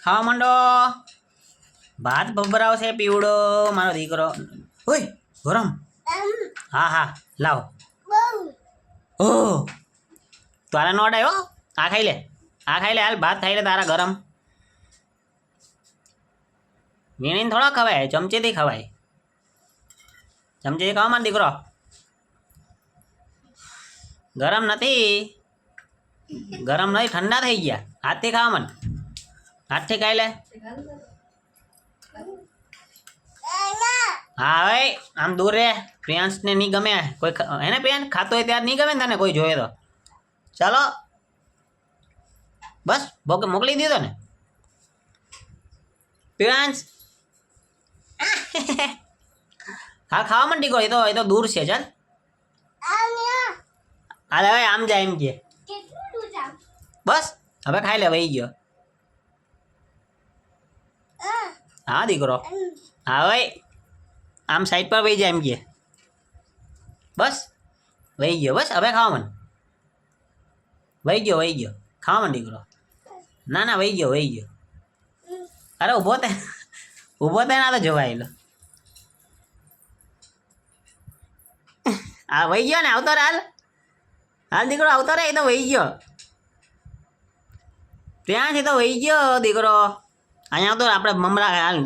ખાવા માંડો. ભાત ભભરાવશે પીવડો મારો દીકરો. ઓય ગરમ. હા હા લાવ. ઓહ તારા નોટ આવ્યો. આ ખાઈ લે, આ ખાઈ લે. હાલ ભાત ખાઈ લે તારા ગરમ. વીણીને થોડો ખવાય, ચમચીથી ખવાય. ચમચીથી ખાવા માંડ દીકરો. ગરમ નથી, ગરમ નહીં, ઠંડા થઈ ગયા. હાથથી ખાવા માંડ, હાથથી ખાઈ લે. હા ભાઈ આમ દૂર રે. પ્રિયાંશને નહીં ગમે કોઈ. એને પ્રિયાંશ ખાતો હોય ત્યારે નહીં ગમે ને તને કોઈ જોયે તો. ચાલો બસ મોકલી દીધો ને પ્રિયાંશ. હા ખાવા માંડ દીકરો. એ તો દૂર છે. ચાલ હાલ હવે આમ જાય એમ કે. બસ હવે ખાઈ લે. વહી ગયો. હા દીકરો. હા ભાઈ આમ સાઈડ પર વહી જાય એમ કે. બસ વહી ગયો. બસ હવે ખાવા માંડ. વહી ગયો, વહી ગયો. ખાવા માંડ દીકરો. ના ના વહી ગયો, વહી ગયો. અરે ઊભો તે, ઊભો તે ના તો જોવાયેલો. હા વહી ગયો ને. આવતો રે. હાલ હાલ દીકરો આવતો રે. એ તો વહી ગયો. ત્યાંથી તો વહી ગયો દીકરો. અહીંયા આવતો આપણે મમરા. હાલ